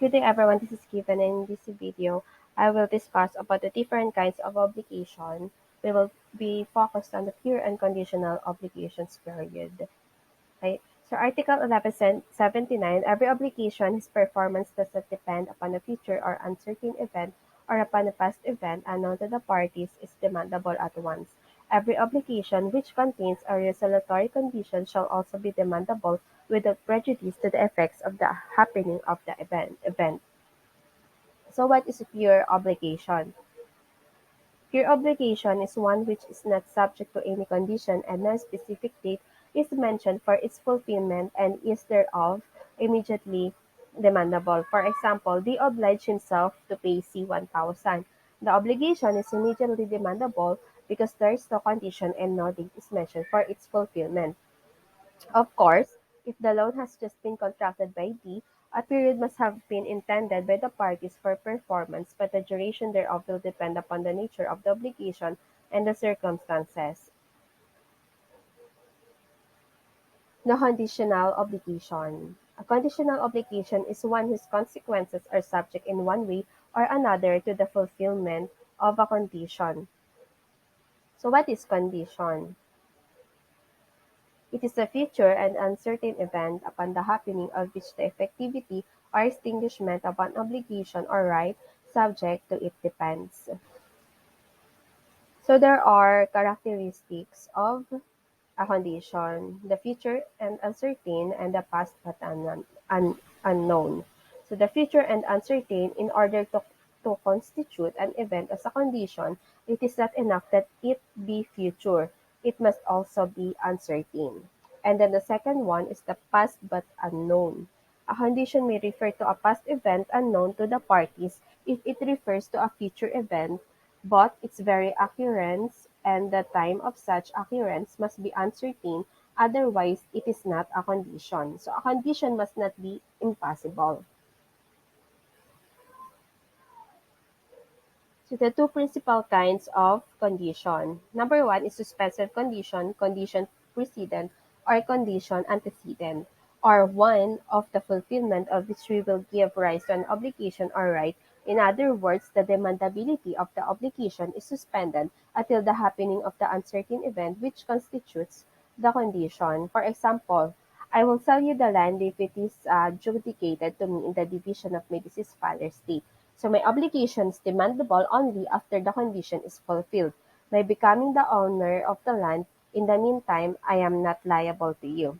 Good day everyone, this is Kevin and in this video I will discuss about the different kinds of obligation. We will be focused on the pure and conditional obligations period. Okay? So Article 1179, every obligation, his performance does not depend upon a future or uncertain event or upon a past event unknown to the parties is demandable at once. Every obligation which contains a resolutory condition shall also be demandable without prejudice to the effects of the happening of the event. So what is a pure obligation? Pure obligation is one which is not subject to any condition and no specific date is mentioned for its fulfillment and is thereof immediately demandable. For example, D obliged himself to pay C 1,000. The obligation is immediately demandable because there is no condition and no date is mentioned for its fulfillment. Of course, if the loan has just been contracted by D, a period must have been intended by the parties for performance, but the duration thereof will depend upon the nature of the obligation and the circumstances. The conditional obligation. A conditional obligation is one whose consequences are subject in one way or another to the fulfillment of a condition. So what is condition? It is a future and uncertain event upon the happening of which the effectivity or extinguishment of an obligation or right subject to it depends. So there are characteristics of a condition: the future and uncertain, and the past but unknown. So the future and uncertain, in order to constitute an event as a condition, it is not enough that it be future. It must also be uncertain. And then the second one is the past but unknown. A condition may refer to a past event unknown to the parties if it refers to a future event, but its very occurrence and the time of such occurrence must be uncertain, otherwise it is not a condition. So a condition must not be impossible. So the two principal kinds of condition. Number one is suspensive condition, condition precedent, or condition antecedent, or one of the fulfillment of which we will give rise to an obligation or right. In other words, the demandability of the obligation is suspended until the happening of the uncertain event which constitutes the condition. For example, I will sell you the land if it is adjudicated to me in the division of my deceased father's estate. So my obligation is demandable only after the condition is fulfilled. By becoming the owner of the land, in the meantime, I am not liable to you.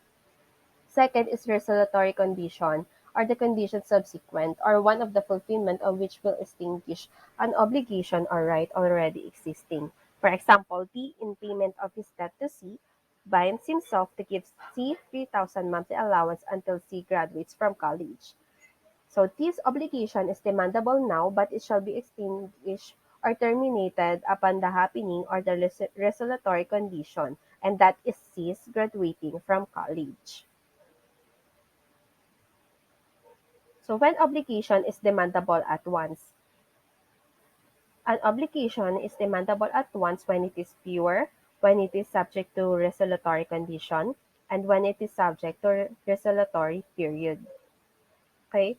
Second is resolutory condition, or the condition subsequent, or one of the fulfillment of which will extinguish an obligation or right already existing. For example, D, in payment of his debt to C, binds himself to give C 3,000 monthly allowance until C graduates from college. So this obligation is demandable now, but it shall be extinguished or terminated upon the happening or the resolutory condition, and that is C's graduating from college. So when obligation is demandable at once, an obligation is demandable at once when it is pure, when it is subject to resolutory condition, and when it is subject to resolutory period. Okay?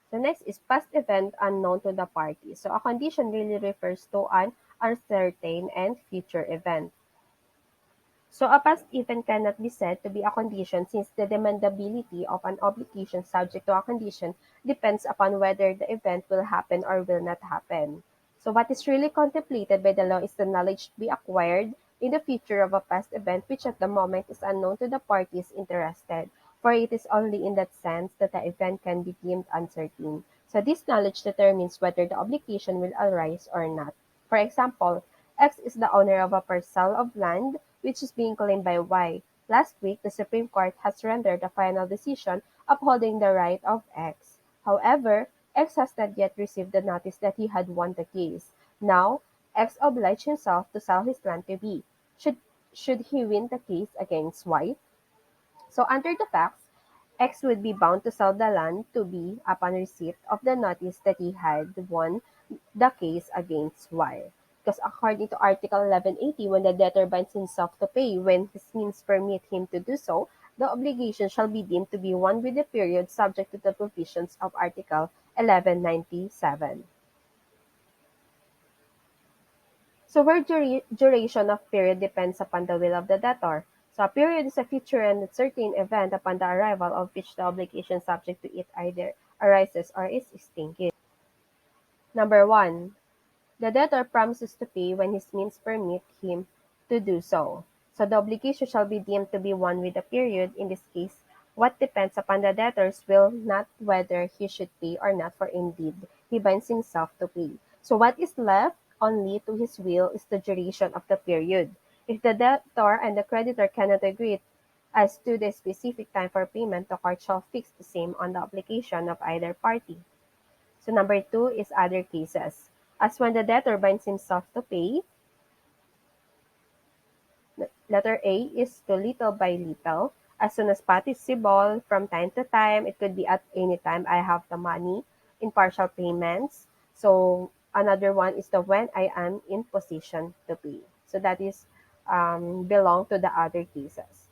The next is past event unknown to the party. So a condition really refers to an uncertain and future event. So a past event cannot be said to be a condition since the demandability of an obligation subject to a condition depends upon whether the event will happen or will not happen. So what is really contemplated by the law is the knowledge to be acquired in the future of a past event which at the moment is unknown to the parties interested, for it is only in that sense that the event can be deemed uncertain. So this knowledge determines whether the obligation will arise or not. For example, X is the owner of a parcel of land which is being claimed by Y. Last week, the Supreme Court has rendered a final decision upholding the right of X. However, X has not yet received the notice that he had won the case. Now, X obliged himself to sell his land to B. Should, should he win the case against Y? So under the facts, X would be bound to sell the land to B upon receipt of the notice that he had won the case against Y. Because according to Article 1180, when the debtor binds himself to pay when his means permit him to do so, the obligation shall be deemed to be one with the period subject to the provisions of Article 1197. So where duration of period depends upon the will of the debtor. So a period is a future and certain event upon the arrival of which the obligation subject to it either arises or is extinguished. Number 1. The debtor promises to pay when his means permit him to do so. So the obligation shall be deemed to be one with the period. In this case, what depends upon the debtor's will, not whether he should pay or not, for indeed he binds himself to pay. So what is left only to his will is the duration of the period. If the debtor and the creditor cannot agree as to the specific time for payment, the court shall fix the same on the obligation of either party. So number 2 is other cases. As when the debtor binds himself to pay, letter A is to little by little, as soon as possible, from time to time. It could be at any time I have the money in partial payments. So another one is the when I am in position to pay. So that is belong to the other cases.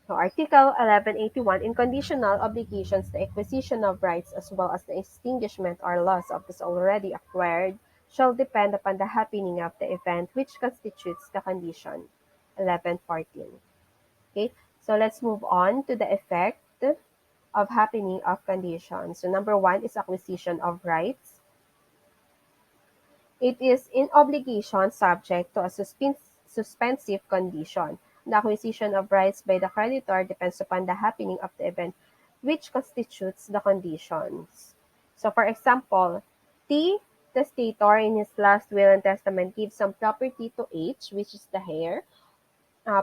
So Article 1181, in conditional obligations, the acquisition of rights as well as the extinguishment or loss of this already acquired shall depend upon the happening of the event which constitutes the condition. 1114. Okay, so let's move on to the effect of happening of conditions. So number 1 is acquisition of rights. It is in obligation subject to a suspensive condition. The acquisition of rights by the creditor depends upon the happening of the event which constitutes the conditions. So for example, T, the testator in his last will and testament gives some property to H, which is the heir,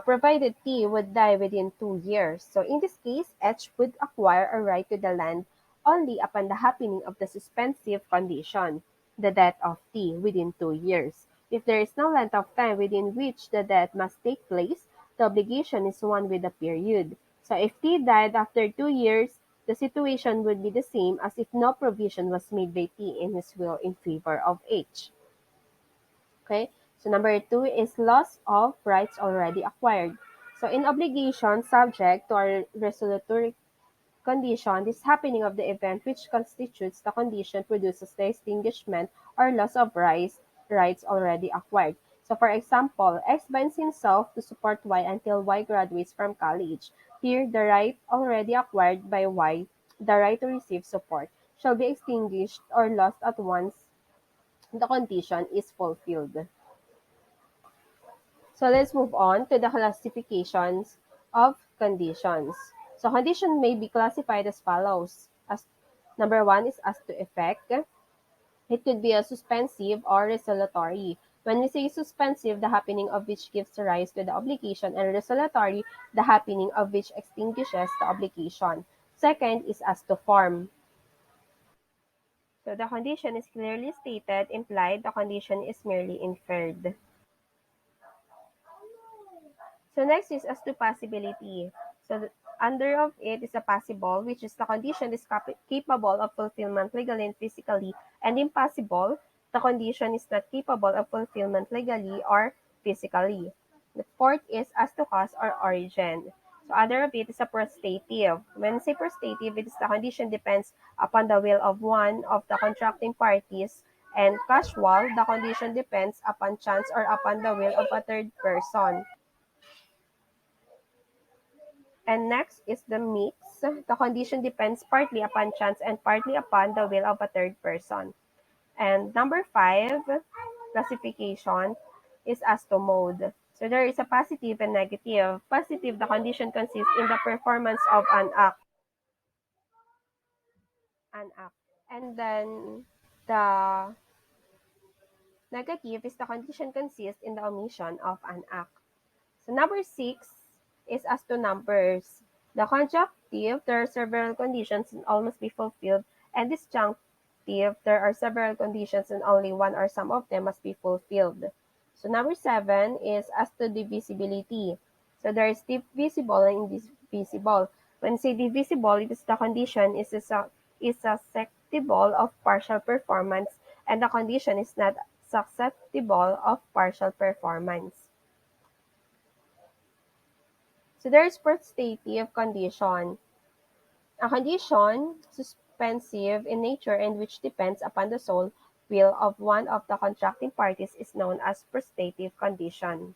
provided T would die within 2 years. So in this case, H would acquire a right to the land only upon the happening of the suspensive condition, the death of T, within 2 years. If there is no length of time within which the death must take place, the obligation is one with the period. So if T died after 2 years, the situation would be the same as if no provision was made by T in his will in favor of H. Okay, so number 2 is loss of rights already acquired. So in obligation subject to a resolutory condition, this happening of the event which constitutes the condition produces the extinguishment or loss of rights already acquired. So for example, X binds himself to support Y until Y graduates from college. Here, the right already acquired by Y, the right to receive support, shall be extinguished or lost at once the condition is fulfilled. So let's move on to the classifications of conditions. So condition may be classified as follows. As number 1 is as to effect. It could be a suspensive or resolutory. When we say suspensive, the happening of which gives rise to the obligation, and resolutory, the happening of which extinguishes the obligation. Second is as to form. So the condition is clearly stated, implied, the condition is merely inferred. So next is as to possibility. So under of it is a possible, which is the condition is capable of fulfillment legally and physically, and impossible, the condition is not capable of fulfillment legally or physically. The fourth is as to cause or origin. So under of it is a prostative. When we say prostative, it is the condition depends upon the will of one of the contracting parties, and casual, the condition depends upon chance or upon the will of a third person. And next is the mix. The condition depends partly upon chance and partly upon the will of a third person. And number 5, classification, is as to mode. So there is a positive and negative. Positive, the condition consists in the performance of an act. And then the negative is the condition consists in the omission of an act. So number 6 is as to numbers. The conjunctive, there are several conditions and all must be fulfilled, and disjunctive, there are several conditions and only one or some of them must be fulfilled. So number 7 is as to divisibility. So there is divisible and indivisible. When say divisible, it is the condition is susceptible of partial performance, and the condition is not susceptible of partial performance. So there is protestative condition. A condition suspensive in nature and which depends upon the sole will of one of the contracting parties is known as protestative condition.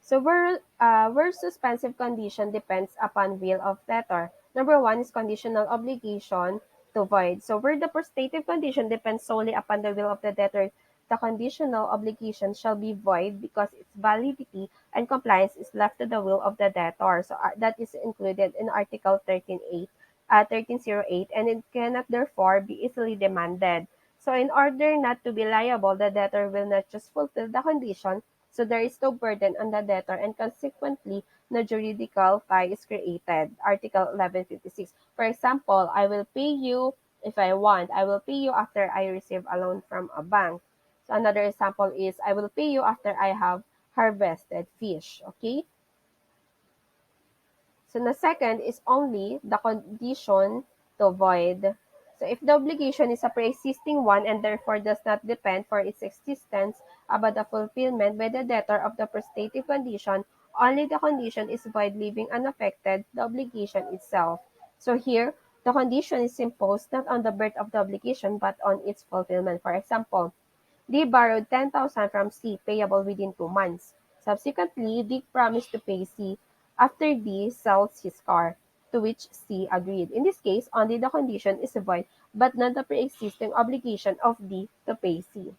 So where suspensive condition depends upon will of debtor. Number one is conditional obligation to void. So where the protestative condition depends solely upon the will of the debtor, the conditional obligation shall be void because its validity and compliance is left to the will of the debtor. So that is included in Article 1308, and it cannot therefore be easily demanded. So in order not to be liable, the debtor will not just fulfill the condition, so there is no burden on the debtor and consequently no juridical tie is created. Article 1156. For example, I will pay you if I want. I will pay you after I receive a loan from a bank. So another example is I will pay you after I have harvested fish. Okay? So the second is only the condition to void. So if the obligation is a pre-existing one and therefore does not depend for its existence about the fulfillment by the debtor of the prestative condition, only the condition is void, leaving unaffected the obligation itself. So here, the condition is imposed not on the birth of the obligation but on its fulfillment. For example, D borrowed 10,000 from C, payable within 2 months. Subsequently, D promised to pay C after D sells his car, to which C agreed. In this case, only the condition is void, but not the pre-existing obligation of D to pay C.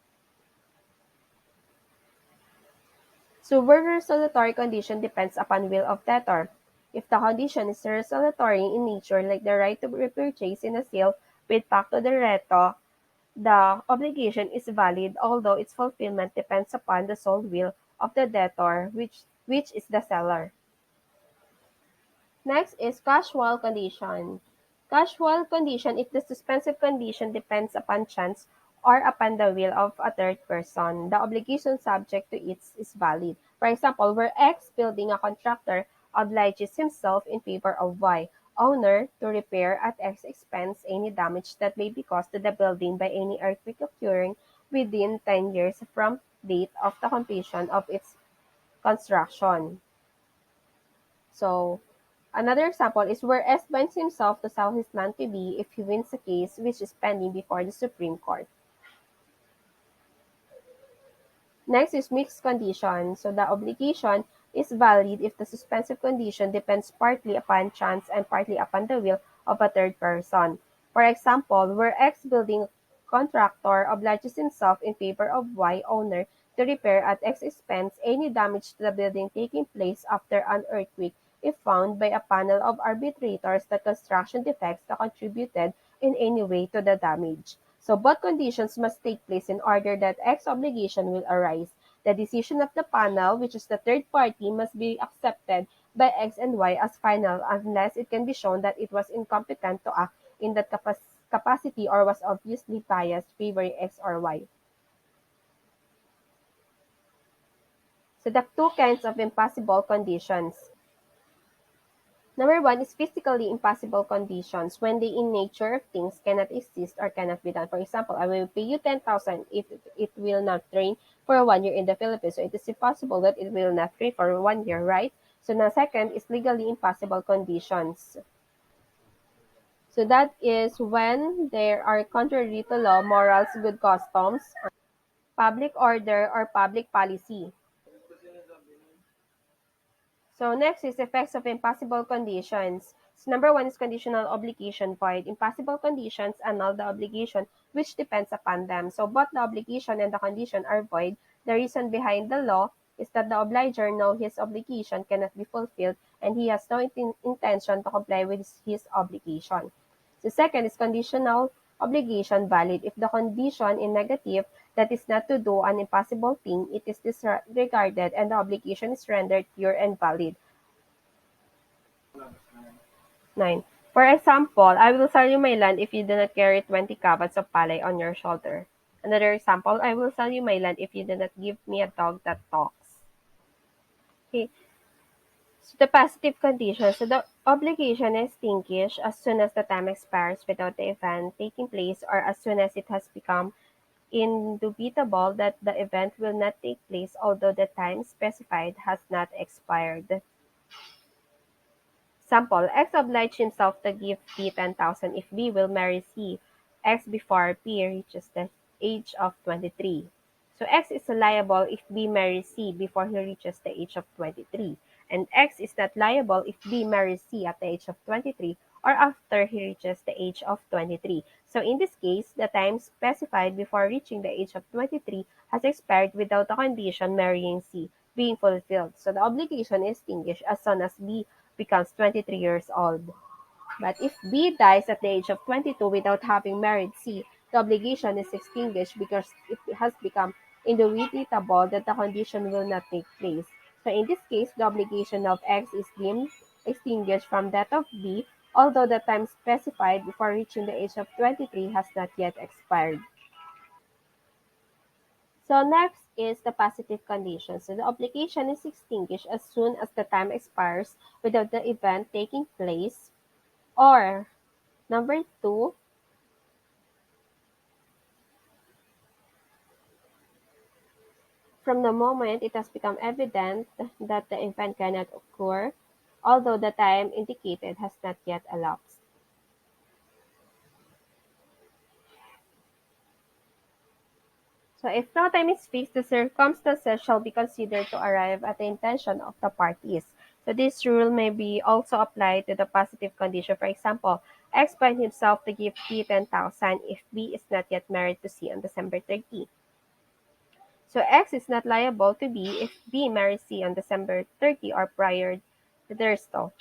So where resolutory condition depends upon will of debtor. If the condition is resolutory in nature, like the right to repurchase in a sale with pacto de reto, the obligation is valid although its fulfillment depends upon the sole will of the debtor, which is the seller. Next is casual condition. Casual condition if the suspensive condition depends upon chance or upon the will of a third person. The obligation subject to it is valid. For example, where X, building a contractor, obliges himself in favor of Y, owner, to repair at X expense any damage that may be caused to the building by any earthquake occurring within 10 years from date of the completion of its construction. So, another example is where S binds himself to sell his land to B if he wins a case which is pending before the Supreme Court. Next is mixed condition. So the obligation is valid if the suspensive condition depends partly upon chance and partly upon the will of a third person. For example, where X building contractor obliges himself in favor of Y owner to repair at X expense any damage to the building taking place after an earthquake if found by a panel of arbitrators that construction defects that contributed in any way to the damage. So both conditions must take place in order that X obligation will arise. The decision of the panel, which is the third party, must be accepted by X and Y as final unless it can be shown that it was incompetent to act in that capacity or was obviously biased favoring X or Y. So the two kinds of impossible conditions. Number one is physically impossible conditions when they in nature of things cannot exist or cannot be done. For example, I will pay you 10,000 if it will not rain for 1 year in the Philippines. So it is impossible that it will not rain for 1 year, right? So the second is legally impossible conditions. So that is when there are contrary to law, morals, good customs, public order, or public policy. So next is effects of impossible conditions. So number one is conditional obligation void. Impossible conditions annul the obligation which depends upon them. So both the obligation and the condition are void. The reason behind the law is that the obliger knows his obligation cannot be fulfilled and he has no intention to comply with his obligation. The second is conditional obligation valid. If the condition in negative, that is not to do an impossible thing, it is disregarded and the obligation is rendered pure and valid. 9. For example, I will sell you my land if you do not carry 20 cabats of palay on your shoulder. Another example, I will sell you my land if you do not give me a dog that talks. Okay. So the positive condition. So the obligation is extinguished as soon as the time expires without the event taking place or as soon as it has become indubitable that the event will not take place although the time specified has not expired. Sample: X obliged himself to give B 10,000 if B will marry C X before B reaches the age of 23. So X is liable if B marries C before he reaches the age of 23. And X is not liable if B marries C at the age of 23 or after he reaches the age of 23. So in this case, the time specified before reaching the age of 23 has expired without the condition marrying C being fulfilled. So the obligation is extinguished as soon as B becomes 23 years old. But if B dies at the age of 22 without having married C, the obligation is extinguished because it has become indubitable that the condition will not take place. So in this case, the obligation of X is deemed extinguished from that of B, although the time specified before reaching the age of 23 has not yet expired. So next is the positive condition. So the obligation is extinguished as soon as the time expires without the event taking place. Or number two, from the moment it has become evident that the event cannot occur, although the time indicated has not yet elapsed. So if no time is fixed, the circumstances shall be considered to arrive at the intention of the parties. So this rule may be also applied to the positive condition. For example, X bind himself to give B 10,000 if B is not yet married to C on December 30. So X is not liable to B if B marries C on December 30 or prior thereto.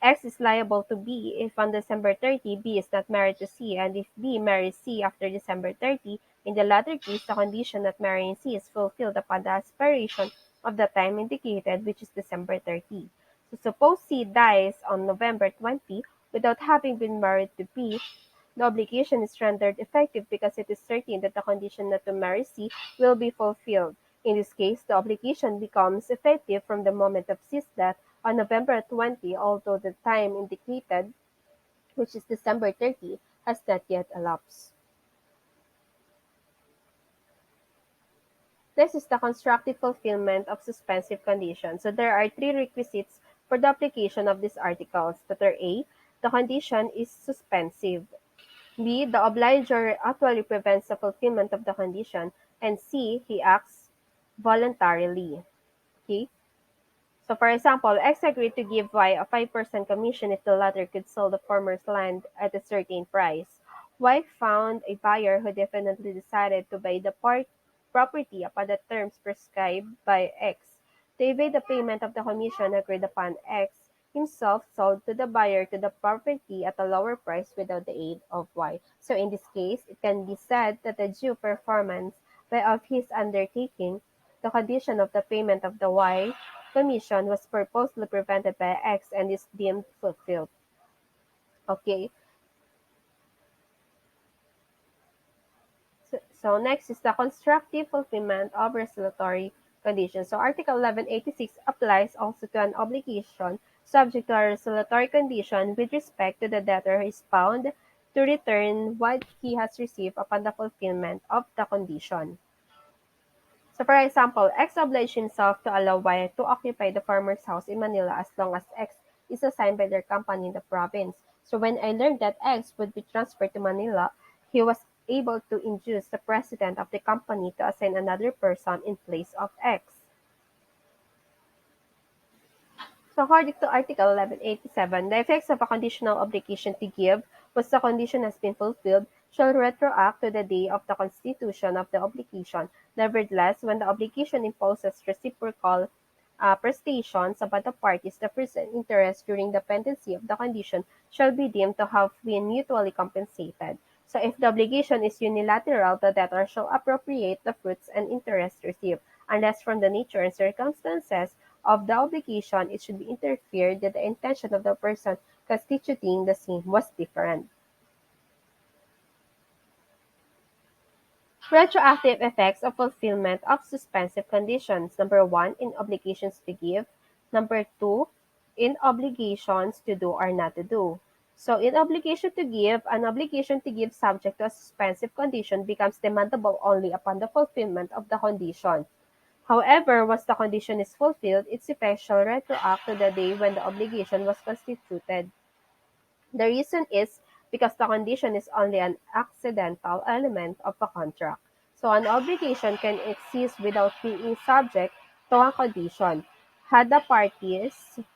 X is liable to B if on December 30 B is not married to C, and if B marries C after December 30. In the latter case, the condition that marrying C is fulfilled upon the expiration of the time indicated, which is December 30. So suppose C dies on November 20 without having been married to B, the obligation is rendered effective because it is certain that the condition not to marry C will be fulfilled. In this case, the obligation becomes effective from the moment of C's death on November 20, although the time indicated, which is December 30, has not yet elapsed. This is the constructive fulfillment of suspensive conditions. So there are three requisites for the application of these articles. Letter A, the condition is suspensive. B, the obliger actually prevents the fulfillment of the condition. And C, he acts voluntarily. Okay? So for example, X agreed to give Y a 5% commission if the latter could sell the former's land at a certain price. Y found a buyer who definitely decided to buy the property upon the terms prescribed by X. To evade the payment of the commission agreed upon, X himself sold to the buyer to the property at a lower price without the aid of Y. So in this case, it can be said that the due performance of his undertaking, the condition of the payment of the Y commission was purposely prevented by X and is deemed fulfilled. Okay, so next is the constructive fulfillment of resolutory conditions. So Article 1186 applies also to an obligation subject to a resolutory condition with respect to the debtor who is bound to return what he has received upon the fulfillment of the condition. So for example, X obliged himself to allow Y to occupy the farmer's house in Manila as long as X is assigned by their company in the province. So when I learned that X would be transferred to Manila, he was able to induce the president of the company to assign another person in place of X. So according to Article 1187, the effects of a conditional obligation to give, once the condition has been fulfilled, shall retroact to the day of the constitution of the obligation. Nevertheless, when the obligation imposes reciprocal prestations upon the parties, the present interest during the pendency of the condition shall be deemed to have been mutually compensated. So if the obligation is unilateral, the debtor shall appropriate the fruits and interest received, unless from the nature and circumstances of the obligation it should be interfered that the intention of the person constituting the same was different. Retroactive effects of fulfillment of suspensive conditions. Number one, in obligations to give. Number two, in obligations to do or not to do. So in obligation to give, an obligation to give subject to a suspensive condition becomes demandable only upon the fulfillment of the condition. However, once the condition is fulfilled, its effect shall retroact to the day when the obligation was constituted. The reason is because the condition is only an accidental element of a contract. So an obligation can exist without being subject to a condition. Had the parties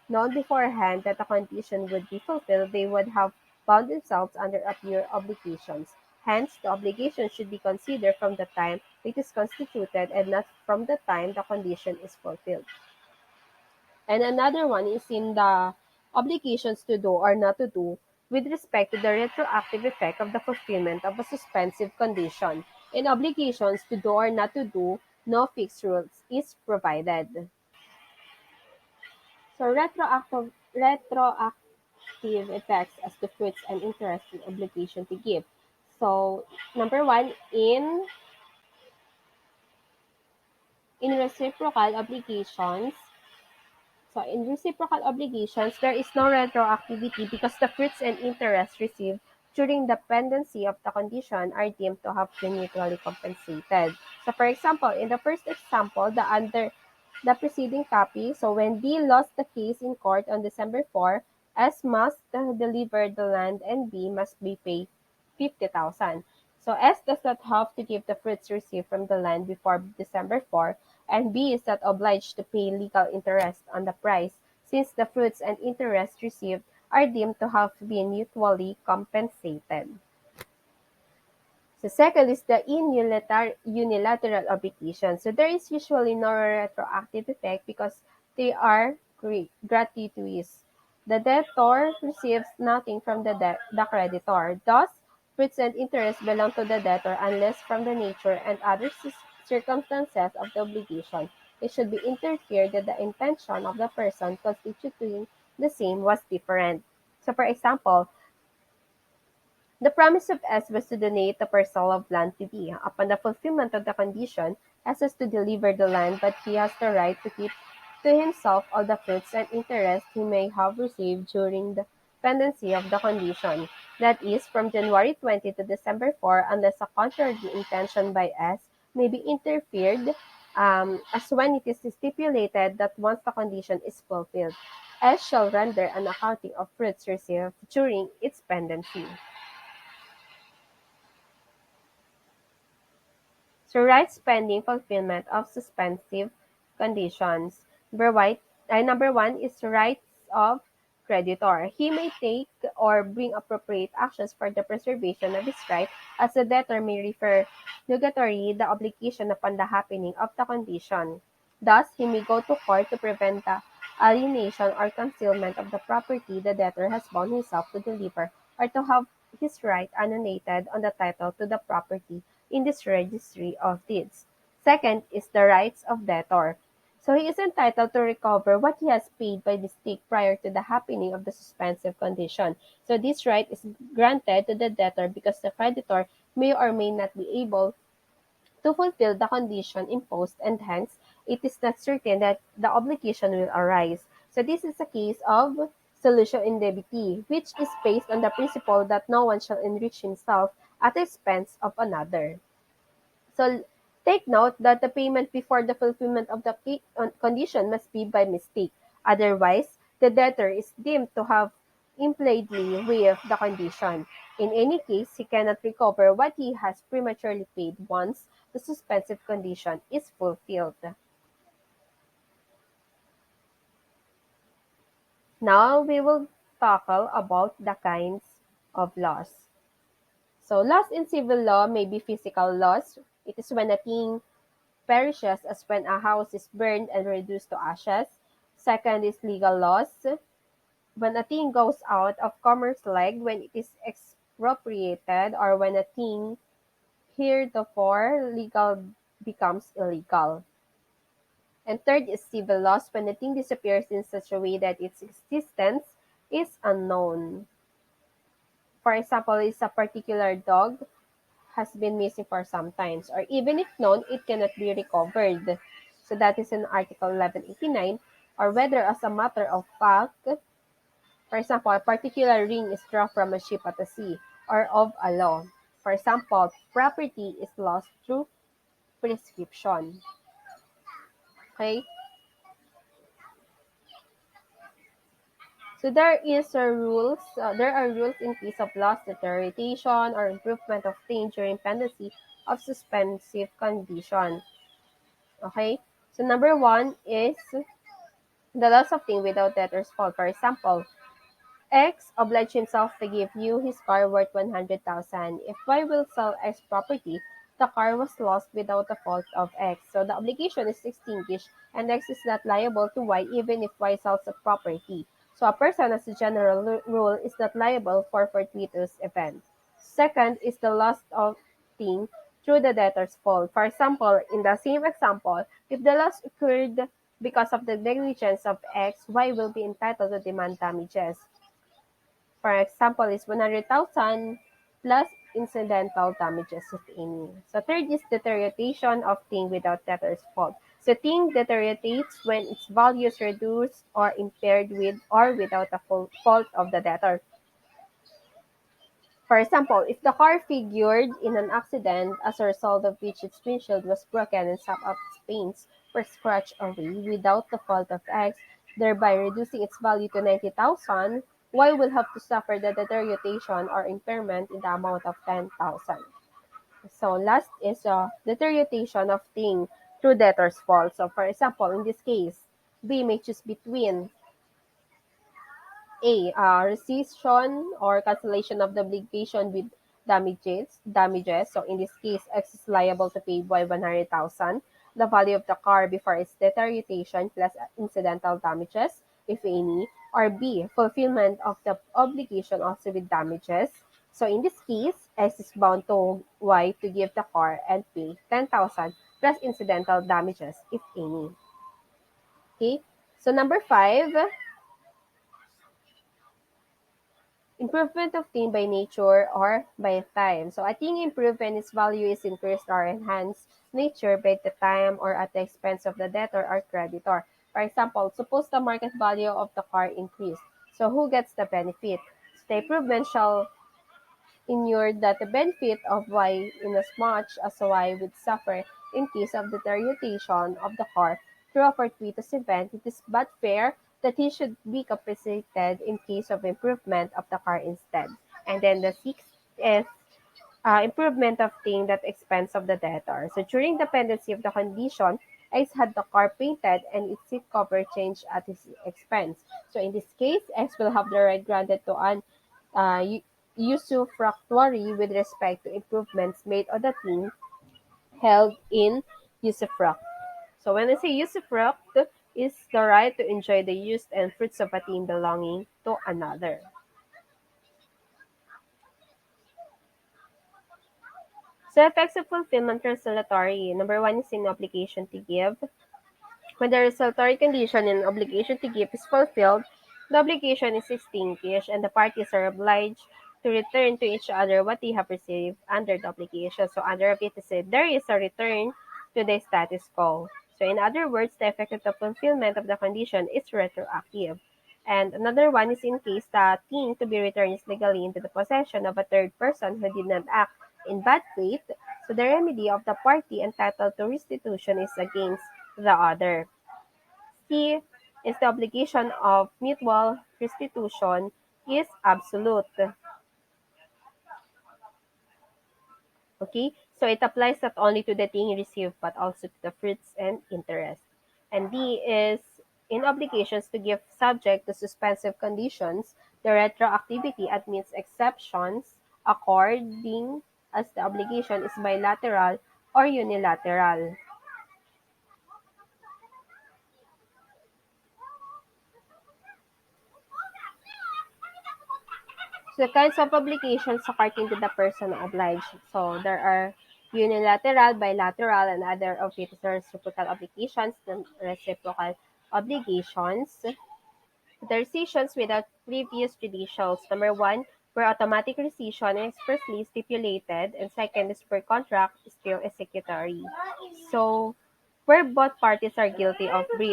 known beforehand that the condition would be fulfilled, they would have bound themselves under a pure obligations. Hence, the obligation should be considered from the time it is constituted and not from the time the condition is fulfilled. And another one is in the obligations to do or not to do with respect to the retroactive effect of the fulfillment of a suspensive condition. In obligations to do or not to do, no fixed rules is provided. So retroactive effects as to fruits and interest in obligation to give. So number one, in reciprocal obligations, So in reciprocal obligations, there is no retroactivity because the fruits and interest received during the pendency of the condition are deemed to have been mutually compensated. So for example, in the first example, the preceding copy, so when B lost the case in court on December 4, S must deliver the land and B must be paid 50,000. So S does not have to give the fruits received from the land before December 4, and B is not obliged to pay legal interest on the price, since the fruits and interest received are deemed to have been mutually compensated. So second is the unilateral obligation. So there is usually no retroactive effect because they are gratuitous. The debtor receives nothing from the creditor. Thus, fruits and interest belong to the debtor unless from the nature and other circumstances of the obligation it should be interfered that the intention of the person constituting the same was different. So for example, the promise of S was to donate a parcel of land to B. Upon the fulfillment of the condition, S has to deliver the land, but he has the right to keep to himself all the fruits and interest he may have received during the pendency of the condition. That is, from January 20 to December 4, unless a contrary intention by S may be interfered, as when it is stipulated that once the condition is fulfilled, S shall render an accounting of fruits received during its pendency. So rights pending fulfillment of suspensive conditions. Number one is rights of creditor. He may take or bring appropriate actions for the preservation of his right, as the debtor may refer nugatory the obligation upon the happening of the condition. Thus, he may go to court to prevent the alienation or concealment of the property the debtor has bound himself to deliver, or to have his right annotated on the title to the property in this registry of deeds. Second is the rights of debtor. So he is entitled to recover what he has paid by mistake prior to the happening of the suspensive condition. So this right is granted to the debtor because the creditor may or may not be able to fulfill the condition imposed, and hence it is not certain that the obligation will arise. So this is a case of solution indemnity, which is based on the principle that no one shall enrich himself at the expense of another. So take note that the payment before the fulfillment of the condition must be by mistake. Otherwise, the debtor is deemed to have impliedly waived the condition. In any case, he cannot recover what he has prematurely paid once the suspensive condition is fulfilled. Now we will tackle about the kinds of loss. So loss in civil law may be physical loss. It is when a thing perishes, as when a house is burned and reduced to ashes. Second is legal loss, when a thing goes out of commerce leg, when it is expropriated, or when a thing heretofore legal becomes illegal. And third is civil loss, when a thing disappears in such a way that its existence is unknown. For example, is a particular dog has been missing for some times, or even if known, it cannot be recovered. So that is in Article 1189, or whether as a matter of fact, For example, a particular ring is drawn from a ship at the sea, or of a law. For example, property is lost through prescription. Okay? So there are rules in case of loss, deterioration, or improvement of thing during pendency of suspensive condition. Okay? So number one is the loss of thing without debtor's fault. For example, X obliged himself to give you his car worth 100,000. If Y will sell X property, the car was lost without the fault of X. So the obligation is extinguished and X is not liable to Y even if Y sells the property. So a person as a general rule is not liable for fortuitous event. Second is the loss of thing through the debtor's fault. For example, in the same example, if the loss occurred because of the negligence of X, Y will be entitled to demand damages. For example, is 100,000 plus incidental damages if any. So third is deterioration of thing without debtor's fault. So thing deteriorates when its value is reduced or impaired with or without the fault of the debtor. For example, if the car figured in an accident as a result of which its windshield was broken and some of its paints were scratched away without the fault of X, thereby reducing its value to 90,000, Y will have to suffer the deterioration or impairment in the amount of 10,000. So last is deterioration of thing through debtor's fault. So for example, in this case, B may choose between A. Rescission or cancellation of the obligation with damages. So in this case, X is liable to pay Y 100,000, the value of the car before its deterioration plus incidental damages, if any. Or B. Fulfillment of the obligation also with damages. So in this case, X is bound to Y to give the car and pay 10,000 plus incidental damages, if any. Okay. So number five, improvement of thing by nature or by time. So I think improvement its value is increased or enhanced nature by the time or at the expense of the debtor or creditor. For example, suppose the market value of the car increased. So who gets the benefit? So the improvement shall inure that the benefit of Y inasmuch as Y would suffer in case of deterioration of the car through a fortuitous event, it is but fair that he should be compensated in case of improvement of the car instead. And then the sixth is improvement of thing at expense of the debtor. So during the pendency of the condition, X had the car painted and its seat cover changed at his expense. So in this case, X will have the right granted to an usufructuary with respect to improvements made on the thing held in usufruct. So when I say usufruct, is the right to enjoy the use and fruits of a thing belonging to another. So effects of fulfillment resolutory. Number one is in obligation to give. When the resolutory condition in obligation to give is fulfilled, the obligation is extinguished and the parties are obliged to return to each other what they have received under the obligation. So under of it is said, there is a return to the status quo. So in other words, the effect of the fulfillment of the condition is retroactive. And another one is in case the thing to be returned is legally into the possession of a third person who did not act in bad faith, so the remedy of the party entitled to restitution is against the other. C is the obligation of mutual restitution is absolute. Okay, so it applies not only to the thing received but also to the fruits and interest. And D is in obligations to give subject to suspensive conditions, the retroactivity admits exceptions according as the obligation is bilateral or unilateral. So the kinds of obligations according to the person obliged. So there are unilateral, bilateral, and other of it is reciprocal obligations, non-reciprocal obligations. The rescissions without previous judicials. Number one, where automatic rescission is expressly stipulated, and second is where contract is still executory. So where both parties are guilty of breach.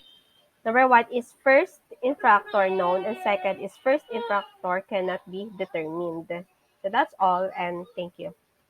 Number one is first infractor known, and second is first infractor cannot be determined. So that's all, and thank you.